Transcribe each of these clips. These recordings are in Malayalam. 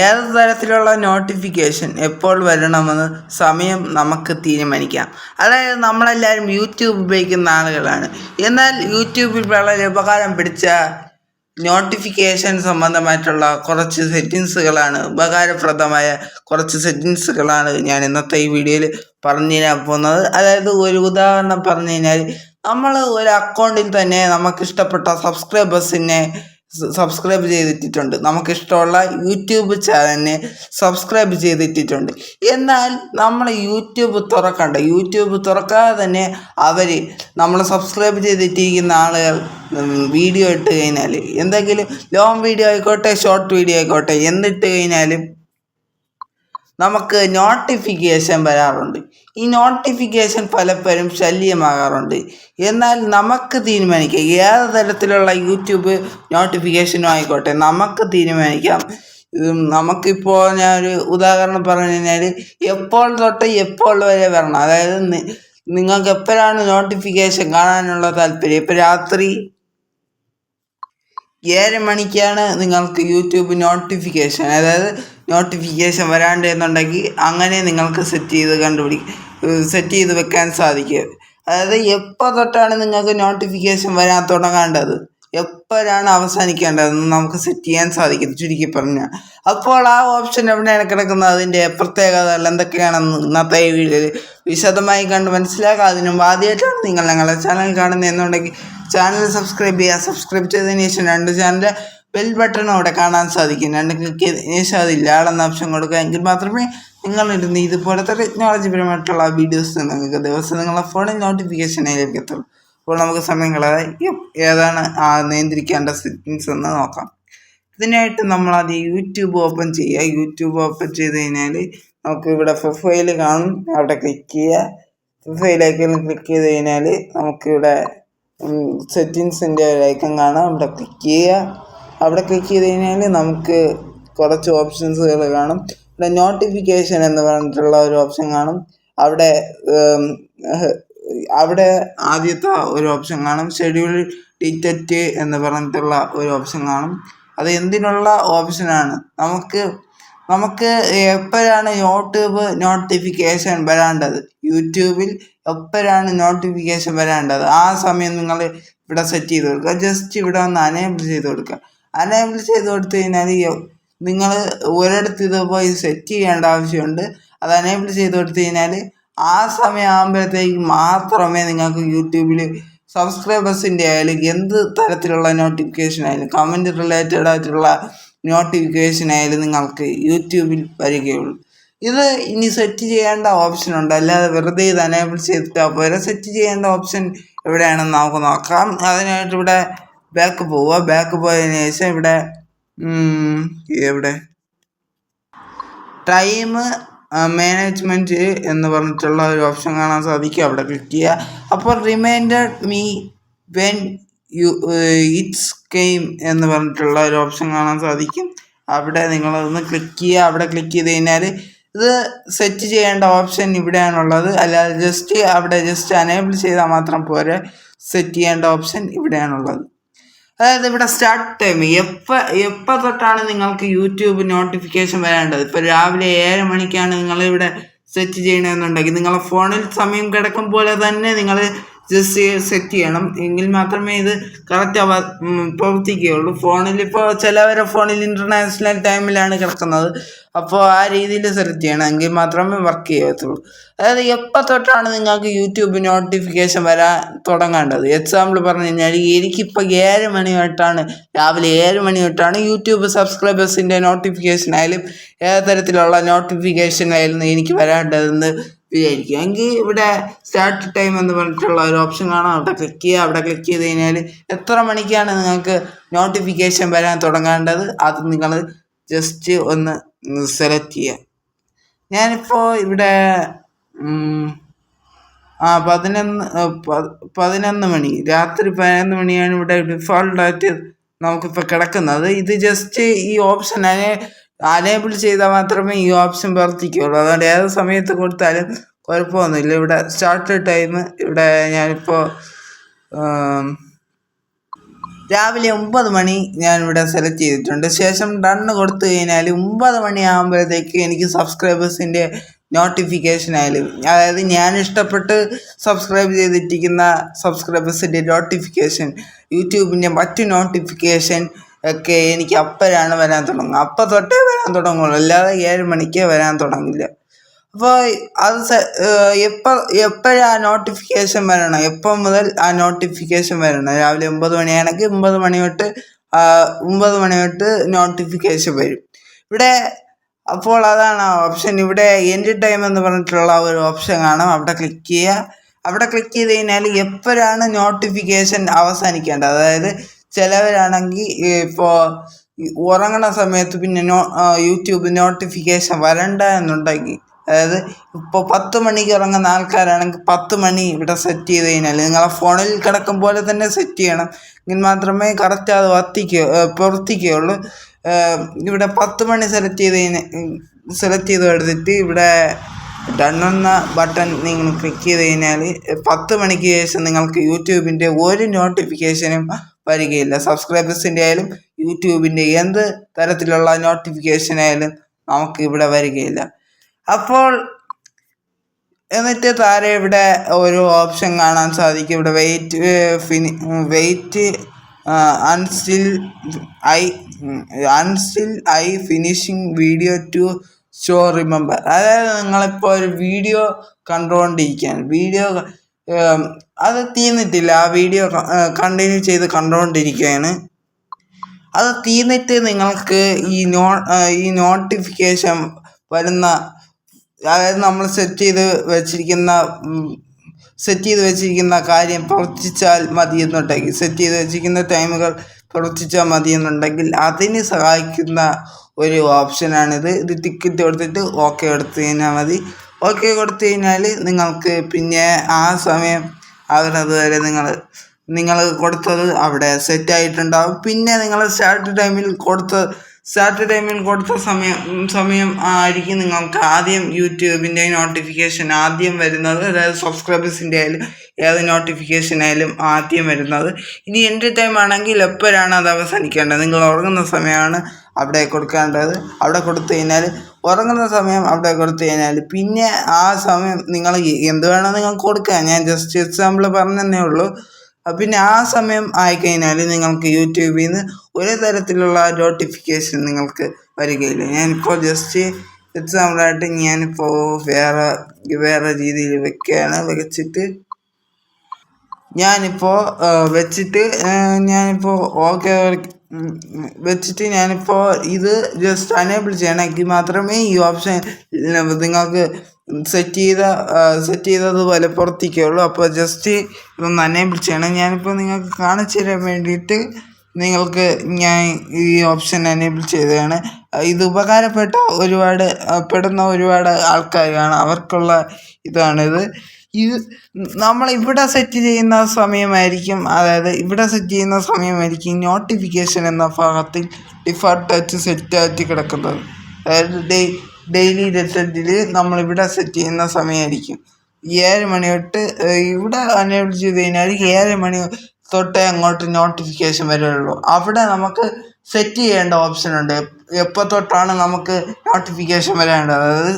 ഏത് തരത്തിലുള്ള നോട്ടിഫിക്കേഷൻ എപ്പോൾ വരണമെന്ന് സമയം നമുക്ക് തീരുമാനിക്കാം. അതായത് നമ്മളെല്ലാവരും യൂട്യൂബ് ഉപയോഗിക്കുന്ന ആളുകളാണ്. എന്നാൽ യൂട്യൂബിൽ വളരെ ഉപകാരം പിടിച്ച നോട്ടിഫിക്കേഷൻ സംബന്ധമായിട്ടുള്ള കുറച്ച് സെറ്റിങ്സുകളാണ്, ഉപകാരപ്രദമായ കുറച്ച് സെറ്റിങ്സുകളാണ് ഞാൻ ഇന്നത്തെ ഈ വീഡിയോയിൽ പറഞ്ഞു തരാൻ പോകുന്നത്. അതായത് ഒരു ഉദാഹരണം പറഞ്ഞു കഴിഞ്ഞാൽ, നമ്മൾ ഒരു അക്കൗണ്ടിൽ തന്നെ നമുക്കിഷ്ടപ്പെട്ട സബ്സ്ക്രൈബ് ചെയ്തിട്ടുണ്ട്, നമുക്കിഷ്ടമുള്ള യൂട്യൂബ് ചാനലിനെ സബ്സ്ക്രൈബ് ചെയ്തിട്ടുണ്ട്. എന്നാൽ നമ്മൾ യൂട്യൂബ് തുറക്കാതെ തന്നെ നമ്മൾ സബ്സ്ക്രൈബ് ചെയ്തിട്ടിരിക്കുന്ന ആളുകൾ വീഡിയോ ഇട്ട് കഴിഞ്ഞാൽ, എന്തെങ്കിലും ലോങ് വീഡിയോ ആയിക്കോട്ടെ ഷോർട്ട് വീഡിയോ ആയിക്കോട്ടെ, എന്നിട്ട് കഴിഞ്ഞാലും നമുക്ക് നോട്ടിഫിക്കേഷൻ വരാറുണ്ട്. ഈ നോട്ടിഫിക്കേഷൻ പലപ്പോഴും ശല്യമാകാറുണ്ട്. എന്നാൽ നമുക്ക് തീരുമാനിക്കാം, ഏത് തരത്തിലുള്ള യൂട്യൂബ് നോട്ടിഫിക്കേഷനും ആയിക്കോട്ടെ നമുക്ക് തീരുമാനിക്കാം. നമുക്കിപ്പോൾ ഞാനൊരു ഉദാഹരണം പറഞ്ഞു കഴിഞ്ഞാൽ, എപ്പോൾ തൊട്ട് എപ്പോൾ വരെ വരണം, അതായത് നിങ്ങൾക്ക് എപ്പോഴാണ് നോട്ടിഫിക്കേഷൻ കാണാനുള്ള താല്പര്യം. ഇപ്പോൾ രാത്രി 7 മണിക്കാണ് നിങ്ങൾക്ക് യൂട്യൂബ് നോട്ടിഫിക്കേഷൻ വരാണ്ട് എന്നുണ്ടെങ്കിൽ അങ്ങനെ നിങ്ങൾക്ക് സെറ്റ് ചെയ്ത് വെക്കാൻ സാധിക്കും. അതായത് എപ്പോൾ തൊട്ടാണ് നിങ്ങൾക്ക് നോട്ടിഫിക്കേഷൻ വരാൻ തുടങ്ങേണ്ടത്, എപ്പോഴാണ് അവസാനിക്കേണ്ടതെന്ന് നമുക്ക് സെറ്റ് ചെയ്യാൻ സാധിക്കും, ചുരുക്കി പറഞ്ഞാൽ. അപ്പോൾ ആ ഓപ്ഷൻ എവിടെയാണ് കിടക്കുന്നത്, അതിൻ്റെ പ്രത്യേകതകൾ എന്തൊക്കെയാണെന്ന് ഇന്നത്തെ ഈ വീഡിയോയിൽ വിശദമായി കണ്ട് മനസ്സിലാക്കുക. അതിനും ആദ്യമായിട്ടാണ് നിങ്ങൾ ഞങ്ങളുടെ ചാനൽ കാണുന്നതെന്നുണ്ടെങ്കിൽ ചാനൽ സബ്സ്ക്രൈബ് ചെയ്യുക. സബ്സ്ക്രൈബ് ചെയ്തതിന് ശേഷം 2 ചാനലിൻ്റെ ബെൽ ബട്ടൺ അവിടെ കാണാൻ സാധിക്കും. 2 ക്ലിക്ക് ചെയ്തതിന് ശേഷം അതിൽ ആളെന്ന ഓപ്ഷൻ കൊടുക്കുക. എങ്കിൽ മാത്രമേ നിങ്ങളിരുന്ന് ഇതുപോലത്തെ ടെക്നോളജിപരമായിട്ടുള്ള വീഡിയോസ് നിങ്ങൾക്ക് ദിവസം നിങ്ങളുടെ ഫോണിൽ നോട്ടിഫിക്കേഷനായി ലഭിക്കത്തുള്ളൂ. അപ്പോൾ നമുക്ക് സമയം കളയാതെ ഏതാണ് നിയന്ത്രിക്കേണ്ട സെറ്റിങ്സ് എന്ന് നോക്കാം. ഇതിനായിട്ട് നമ്മൾ ആദ്യം യൂട്യൂബ് ഓപ്പൺ ചെയ്യുക. യൂട്യൂബ് ഓപ്പൺ ചെയ്ത് കഴിഞ്ഞാൽ നമുക്ക് ഇവിടെ പ്രൊഫൈൽ കാണും, അവിടെ ക്ലിക്ക് ചെയ്യുക. പ്രൊഫൈൽ ഐക്കണിൽ ക്ലിക്ക് ചെയ്ത് കഴിഞ്ഞാൽ നമുക്കിവിടെ സെറ്റിങ്സിൻ്റെ ഒരു ഐക്കൺ കാണാം, അവിടെ ക്ലിക്ക് ചെയ്യുക. അവിടെ ക്ലിക്ക് ചെയ്ത് കഴിഞ്ഞാൽ നമുക്ക് കുറച്ച് ഓപ്ഷൻസുകൾ കാണും. ഇവിടെ നോട്ടിഫിക്കേഷൻ എന്ന് പറഞ്ഞിട്ടുള്ള ഒരു ഓപ്ഷൻ കാണും. അവിടെ ആദ്യത്തെ ഒരു ഓപ്ഷൻ കാണും. ഷെഡ്യൂൾ ഡിറ്റക്റ്റ് എന്ന് പറഞ്ഞിട്ടുള്ള ഒരു ഓപ്ഷൻ കാണും. അത് എന്തിനുള്ള ഓപ്ഷനാണ്, നമുക്ക് എപ്പോഴാണ് യൂട്യൂബിൽ നോട്ടിഫിക്കേഷൻ വരേണ്ടത് ആ സമയം നിങ്ങൾ ഇവിടെ സെറ്റ് ചെയ്ത് കൊടുക്കുക. ജസ്റ്റ് ഇവിടെ ഒന്ന് അനേബിൾ ചെയ്ത് കൊടുക്കുക. അനേബിൾ ചെയ്ത് കൊടുത്തു കഴിഞ്ഞാൽ നിങ്ങൾ ഒരിടത്ത് ഇത് പോയി സെറ്റ് ചെയ്യേണ്ട ആവശ്യമുണ്ട്. അത് അനേബിൾ ചെയ്ത് കൊടുത്തു കഴിഞ്ഞാൽ ആ സമയം ആകുമ്പോഴത്തേക്ക് മാത്രമേ നിങ്ങൾക്ക് യൂട്യൂബിൽ സബ്സ്ക്രൈബേഴ്സിൻ്റെ ആയാലും എന്ത് തരത്തിലുള്ള നോട്ടിഫിക്കേഷൻ ആയാലും കമൻറ്റ് റിലേറ്റഡ് ആയിട്ടുള്ള നോട്ടിഫിക്കേഷൻ ആയാലും നിങ്ങൾക്ക് യൂട്യൂബിൽ വരികയുള്ളൂ. ഇത് ഇനി സെറ്റ് ചെയ്യേണ്ട ഓപ്ഷൻ ഉണ്ട്, അല്ലാതെ വെറുതെ ഇത് അനേബിൾ ചെയ്തിട്ട് പോരെ. സെറ്റ് ചെയ്യേണ്ട ഓപ്ഷൻ എവിടെയാണെന്ന് നമുക്ക് നോക്കാം. അതിനായിട്ട് ഇവിടെ ബാക്ക് പോയതിനു ശേഷം ഇവിടെ ടൈം മാനേജ്മെൻറ്റ് എന്ന് പറഞ്ഞിട്ടുള്ള ഒരു ഓപ്ഷൻ കാണാൻ സാധിക്കും, അവിടെ ക്ലിക്ക് ചെയ്യുക. അപ്പോൾ reminded me when it's came എന്ന് പറഞ്ഞിട്ടുള്ള ഒരു ഓപ്ഷൻ കാണാൻ സാധിക്കും. അവിടെ നിങ്ങളതൊന്ന് ക്ലിക്ക് ചെയ്യുക. അവിടെ ക്ലിക്ക് ചെയ്ത് കഴിഞ്ഞാൽ ഇത് സെറ്റ് ചെയ്യേണ്ട ഓപ്ഷൻ ഇവിടെയാണുള്ളത്, അല്ലാതെ ജസ്റ്റ് അനേബിൾ ചെയ്താൽ മാത്രം പോരെ. സെറ്റ് ചെയ്യേണ്ട ഓപ്ഷൻ ഇവിടെയാണുള്ളത്. അതായത് ഇവിടെ സ്റ്റാർട്ട് ടൈം, എപ്പോൾ തൊട്ടാണ് നിങ്ങൾക്ക് യൂട്യൂബ് നോട്ടിഫിക്കേഷൻ വരേണ്ടത്. ഇപ്പോൾ രാവിലെ 7 മണിക്കാണ് നിങ്ങളിവിടെ സെറ്റ് ചെയ്യണമെന്നുണ്ടെങ്കിൽ നിങ്ങളുടെ ഫോണിൽ സമയം കിടക്കും പോലെ തന്നെ നിങ്ങൾ ജസ്റ്റ് സെറ്റ് ചെയ്യണം. എങ്കിൽ മാത്രമേ ഇത് കറക്റ്റ് പ്രവർത്തിക്കുകയുള്ളൂ. ഇപ്പോൾ ചിലവരുടെ ഫോണിൽ ഇൻ്റർനാഷണൽ ടൈമിലാണ് കിടക്കുന്നത്. അപ്പോൾ ആ രീതിയിൽ സെലക്ട് ചെയ്യണം, എങ്കിൽ മാത്രമേ വർക്ക് ചെയ്യത്തുള്ളൂ. അതായത് എപ്പോൾ തൊട്ടാണ് നിങ്ങൾക്ക് യൂട്യൂബ് നോട്ടിഫിക്കേഷൻ വരാൻ തുടങ്ങേണ്ടത്. എക്സാമ്പിൾ പറഞ്ഞു കഴിഞ്ഞാൽ, എനിക്കിപ്പോൾ രാവിലെ 7 മണി തൊട്ടാണ് യൂട്യൂബ് സബ്സ്ക്രൈബേഴ്സിൻ്റെ നോട്ടിഫിക്കേഷൻ ആയാലും ഏത് തരത്തിലുള്ള നോട്ടിഫിക്കേഷൻ ആയാലും എനിക്ക് വരേണ്ടതെന്ന് വിചാരിക്കുക. എങ്കിൽ ഇവിടെ സ്റ്റാർട്ട് ടൈം എന്ന് പറഞ്ഞിട്ടുള്ള ഒരു ഓപ്ഷൻ കാണാം, അവിടെ ക്ലിക്ക് ചെയ്യുക. അവിടെ ക്ലിക്ക് ചെയ്ത് കഴിഞ്ഞാൽ എത്ര മണിക്കാണ് നിങ്ങൾക്ക് നോട്ടിഫിക്കേഷൻ വരാൻ തുടങ്ങേണ്ടത് അത് നിങ്ങൾ ജസ്റ്റ് ഒന്ന് സെലക്ട് ചെയ്യുക. ഞാനിപ്പോൾ ഇവിടെ 11 മണി, രാത്രി 11 മണിയാണ് ഇവിടെ ഡിഫോൾട്ടായിട്ട് നമുക്കിപ്പോൾ കിടക്കുന്നത്. ഇത് ജസ്റ്റ് ഈ ഓപ്ഷൻ അനേബിൾ ചെയ്താൽ മാത്രമേ ഈ ഓപ്ഷൻ പ്രവർത്തിക്കുകയുള്ളൂ. അതുകൊണ്ട് ഏത് സമയത്ത് കൊടുത്താലും കുഴപ്പമൊന്നുമില്ല. ഇവിടെ സ്റ്റാർട്ട് ടൈം ഇവിടെ ഞാനിപ്പോൾ രാവിലെ 9 മണി ഞാനിവിടെ സെലക്ട് ചെയ്തിട്ടുണ്ട്. ശേഷം ഡണ്ണ് കൊടുത്തു കഴിഞ്ഞാൽ 9 മണിയാകുമ്പോഴത്തേക്ക് എനിക്ക് സബ്സ്ക്രൈബേഴ്സിൻ്റെ നോട്ടിഫിക്കേഷൻ ആയാലും, അതായത് ഞാൻ ഇഷ്ടപ്പെട്ട് സബ്സ്ക്രൈബ് ചെയ്തിട്ടിരിക്കുന്ന സബ്സ്ക്രൈബേഴ്സിൻ്റെ നോട്ടിഫിക്കേഷൻ, യൂട്യൂബിൻ്റെ മറ്റ് നോട്ടിഫിക്കേഷൻ ഒക്കെ എനിക്ക് അപ്പോഴാണ് വരാൻ തുടങ്ങുക. അപ്പം തൊട്ടേ വരാൻ തുടങ്ങുള്ളൂ, അല്ലാതെ 7 മണിക്ക് വരാൻ തുടങ്ങില്ല. അപ്പോൾ അത് എപ്പോഴാ നോട്ടിഫിക്കേഷൻ വരണം, എപ്പം മുതൽ ആ നോട്ടിഫിക്കേഷൻ വരണം? രാവിലെ 9 മണിയാണെങ്കിൽ 9 മണി തൊട്ട് നോട്ടിഫിക്കേഷൻ വരും ഇവിടെ. അപ്പോൾ അതാണ് ആ ഓപ്ഷൻ. ഇവിടെ എൻഡ് ടൈം എന്ന് പറഞ്ഞിട്ടുള്ള ഒരു ഓപ്ഷൻ കാണാം, അവിടെ ക്ലിക്ക് ചെയ്യുക. അവിടെ ക്ലിക്ക് ചെയ്ത് കഴിഞ്ഞാൽ എപ്പോഴാണ് നോട്ടിഫിക്കേഷൻ അവസാനിക്കേണ്ടത്, അതായത് ചിലവരാണെങ്കിൽ ഇപ്പോൾ ഉറങ്ങണ സമയത്ത് പിന്നെ യൂട്യൂബ് നോട്ടിഫിക്കേഷൻ വരണ്ട എന്നുണ്ടെങ്കിൽ, അതായത് ഇപ്പോൾ 10 മണിക്ക് ഇറങ്ങുന്ന ആൾക്കാരാണെങ്കിൽ 10 മണി ഇവിടെ സെറ്റ് ചെയ്ത് കഴിഞ്ഞാൽ, നിങ്ങളെ ഫോണിൽ കിടക്കും പോലെ തന്നെ സെറ്റ് ചെയ്യണം, എങ്കിൽ മാത്രമേ കറക്റ്റ് അത് പ്രവർത്തിക്കുകയുള്ളൂ. ഇവിടെ 10 മണി സെലക്ട് ചെയ്ത് എടുത്തിട്ട് ഇവിടെ ഡണ്ണെന്ന ബട്ടൺ നിങ്ങൾ ക്ലിക്ക് ചെയ്ത് കഴിഞ്ഞാൽ 10 മണിക്ക് ശേഷം നിങ്ങൾക്ക് യൂട്യൂബിൻ്റെ ഒരു നോട്ടിഫിക്കേഷനും വരികയില്ല. സബ്സ്ക്രൈബേഴ്സിൻ്റെ ആയാലും യൂട്യൂബിൻ്റെ എന്ത് തരത്തിലുള്ള നോട്ടിഫിക്കേഷൻ ആയാലും നമുക്ക് ഇവിടെ വരികയില്ല. അപ്പോൾ എന്നിട്ട് താഴെ ഇവിടെ ഒരു ഓപ്ഷൻ കാണാൻ സാധിക്കും. ഇവിടെ wait until I finishing video to show remember. അതായത് നിങ്ങളിപ്പോൾ ഒരു വീഡിയോ കണ്ടുകൊണ്ടിരിക്കുകയാണ്, അത് തീർന്നിട്ടില്ല, ആ വീഡിയോ കണ്ടിന്യൂ ചെയ്ത് കണ്ടുകൊണ്ടിരിക്കുകയാണ്. അത് തീർന്നിട്ട് നിങ്ങൾക്ക് ഈ നോട്ടിഫിക്കേഷൻ വരുന്ന, അതായത് നമ്മൾ സെറ്റ് ചെയ്ത് വെച്ചിരിക്കുന്ന കാര്യം പ്രവർത്തിച്ചാൽ മതിയെന്നുണ്ടെങ്കിൽ, സെറ്റ് ചെയ്ത് വെച്ചിരിക്കുന്ന ടൈമുകൾ പ്രവർത്തിച്ചാൽ മതിയെന്നുണ്ടെങ്കിൽ അതിന് സഹായിക്കുന്ന ഒരു ഓപ്ഷനാണിത്. ഇത് ടിക്കറ്റ് കൊടുത്തിട്ട് ഓക്കെ കൊടുത്തു കഴിഞ്ഞാൽ മതി. ഓക്കെ കൊടുത്തു കഴിഞ്ഞാൽ നിങ്ങൾക്ക് പിന്നെ ആ സമയം അതുവരെ നിങ്ങൾ കൊടുത്തത് അവിടെ സെറ്റായിട്ടുണ്ടാകും. പിന്നെ നിങ്ങൾ സ്റ്റാർട്ട് ടൈമിൽ കൊടുത്ത സമയം ആയിരിക്കും നിങ്ങൾക്ക് ആദ്യം യൂട്യൂബിൻ്റെ നോട്ടിഫിക്കേഷൻ ആദ്യം വരുന്നത്, അതായത് സബ്സ്ക്രൈബേഴ്സിൻ്റെ ആയാലും ഏത് നോട്ടിഫിക്കേഷൻ ആയാലും ആദ്യം വരുന്നത്. ഇനി എൻ്റെ ടൈം ആണെങ്കിൽ എപ്പോഴാണ് അത് അവസാനിക്കേണ്ടത്, നിങ്ങൾ ഉറങ്ങുന്ന സമയമാണ് അവിടെ കൊടുക്കേണ്ടത്. അവിടെ കൊടുത്തു കഴിഞ്ഞാൽ ഉറങ്ങുന്ന സമയം അവിടെ കൊടുത്തു കഴിഞ്ഞാൽ പിന്നെ ആ സമയം നിങ്ങൾ എന്ത് വേണം നിങ്ങൾക്ക് കൊടുക്കാം. ഞാൻ ജസ്റ്റ് എക്സാമ്പിൾ പറഞ്ഞതന്നേ ഉള്ളൂ. പിന്നെ ആ സമയം ആയിക്കഴിഞ്ഞാൽ നിങ്ങൾക്ക് യൂട്യൂബിൽ നിന്ന് ഒരു തരത്തിലുള്ള നോട്ടിഫിക്കേഷൻ നിങ്ങൾക്ക് വരികയില്ല. ഞാനിപ്പോൾ ജസ്റ്റ് എക്സാമ്പിളായിട്ട് ഞാനിപ്പോൾ വേറെ രീതിയിൽ വെച്ചിട്ട് ഞാനിപ്പോൾ ഓക്കെ ഞാനിപ്പോൾ ഇത് ജസ്റ്റ് അനേബിൾ ചെയ്യണമെങ്കിൽ മാത്രമേ ഈ ഓപ്ഷൻ നിങ്ങൾക്ക് സെറ്റ് ചെയ്തതുപോലെ പ്രവർത്തിക്കുകയുള്ളൂ. അപ്പോൾ ജസ്റ്റ് ഇതൊന്ന് അനേബിൾ ചെയ്യണം. ഞാനിപ്പോൾ നിങ്ങൾക്ക് കാണിച്ചു തരാൻ വേണ്ടിയിട്ട് ഞാൻ ഈ ഓപ്ഷൻ എനേബിൾ ചെയ്തതാണ്. ഇത് ഉപകാരപ്പെടുന്ന ഒരുപാട് ആൾക്കാർ കാണാം, അവർക്കുള്ള ഇതാണിത്. ഇത് നമ്മൾ ഇവിടെ സെറ്റ് ചെയ്യുന്ന സമയമായിരിക്കും നോട്ടിഫിക്കേഷൻ എന്ന ഭാഗത്തിൽ ഡിഫോൾട്ടായിട്ട് സെറ്റായിട്ട് കിടക്കുന്നത്. അതായത് ഡെയിലി ഡെറ്റൻറ്റിൽ നമ്മളിവിടെ സെറ്റ് ചെയ്യുന്ന സമയമായിരിക്കും 7 മണി തൊട്ട്. ഇവിടെ അനേബിൾ ചെയ്ത് കഴിഞ്ഞാൽ 7 മണി തൊട്ടേ അങ്ങോട്ട് നോട്ടിഫിക്കേഷൻ വരുള്ളൂ. അവിടെ നമുക്ക് സെറ്റ് ചെയ്യേണ്ട ഓപ്ഷൻ ഉണ്ട്, എപ്പോൾ തൊട്ടാണ് നമുക്ക് നോട്ടിഫിക്കേഷൻ വരേണ്ടത്, അതായത്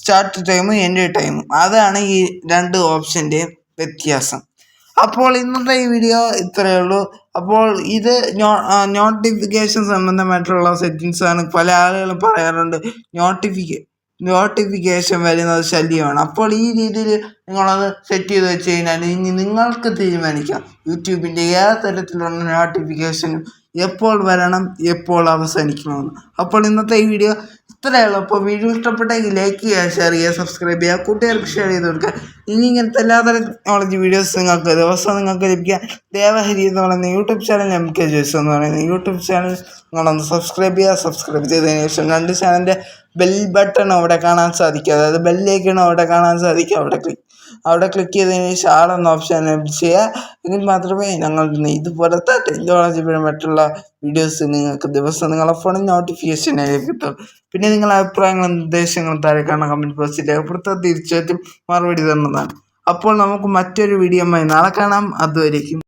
സ്റ്റാർട്ട് ടൈമും എൻഡ് ടൈമും. അതാണ് ഈ 2 ഓപ്ഷൻ്റെയും വ്യത്യാസം. അപ്പോൾ ഇന്നത്തെ ഈ വീഡിയോ ഇത്രയേ ഉള്ളൂ. അപ്പോൾ ഇത് നോട്ടിഫിക്കേഷൻ സംബന്ധമായിട്ടുള്ള സെറ്റിങ്സാണ്. പല ആളുകളും പറയാറുണ്ട് നോട്ടിഫിക്കേഷൻ വരുന്നത് ശല്യമാണ്. അപ്പോൾ ഈ രീതിയിൽ നിങ്ങളത് സെറ്റ് ചെയ്ത് വെച്ച് കഴിഞ്ഞാൽ ഇനി നിങ്ങൾക്ക് തീരുമാനിക്കാം യൂട്യൂബിൻ്റെ ഏത് തരത്തിലുള്ള നോട്ടിഫിക്കേഷനും എപ്പോൾ വരണം, എപ്പോൾ അവസാനിക്കണമെന്ന്. അപ്പോൾ ഇന്നത്തെ ഈ വീഡിയോ ഇത്രയേ ഉള്ളൂ. അപ്പോൾ വീഡിയോ ഇഷ്ടപ്പെട്ടെങ്കിൽ ലൈക്ക് ചെയ്യുക, ഷെയർ ചെയ്യുക, സബ്സ്ക്രൈബ് ചെയ്യുക, കൂട്ടുകാർക്ക് ഷെയർ ചെയ്ത് കൊടുക്കുക. ഇനി ഇങ്ങനത്തെ എല്ലാതരം ടെക്നോളജി വീഡിയോസ് ദിവസം നിങ്ങൾക്ക് ലഭിക്കാൻ ദേവഹരി എന്ന് പറയുന്ന യൂട്യൂബ് ചാനൽ, MK ജോയ്സ് എന്ന് പറയുന്ന യൂട്യൂബ് ചാനൽ നിങ്ങളൊന്ന് സബ്സ്ക്രൈബ് ചെയ്യുക. സബ്സ്ക്രൈബ് ചെയ്തതിന് ശേഷം 2 ചാനലിൻ്റെ ബെൽ ബട്ടൺ അവിടെ കാണാൻ സാധിക്കും, അതായത് ബെല്ലേക്കാണ് അവിടെ കാണാൻ സാധിക്കും. അവിടെ ക്ലിക്ക് ചെയ്തതിന് ശേഷം ആളെന്ന ഓപ്ഷൻ എനേബിൾ ചെയ്യുക. എങ്കിൽ മാത്രമേ ഞങ്ങൾ ഇതുപോലത്തെ ടെക്നോളജിപരമായിട്ടുള്ള വീഡിയോസ് നിങ്ങൾക്ക് ദിവസം നിങ്ങളുടെ ഫോണിൽ നോട്ടിഫിക്കേഷനായി കിട്ടും. പിന്നെ നിങ്ങളുടെ അഭിപ്രായങ്ങളും നിർദ്ദേശങ്ങളും താഴെ കാണുന്ന കമൻറ്റ് ബോക്സിൽ രേഖപ്പെടുത്താൻ തീർച്ചയായിട്ടും മറുപടി തന്നതാണ്. അപ്പോൾ നമുക്ക് മറ്റൊരു വീഡിയോയുമായി നാളെ കാണാം. അതുവരേക്കും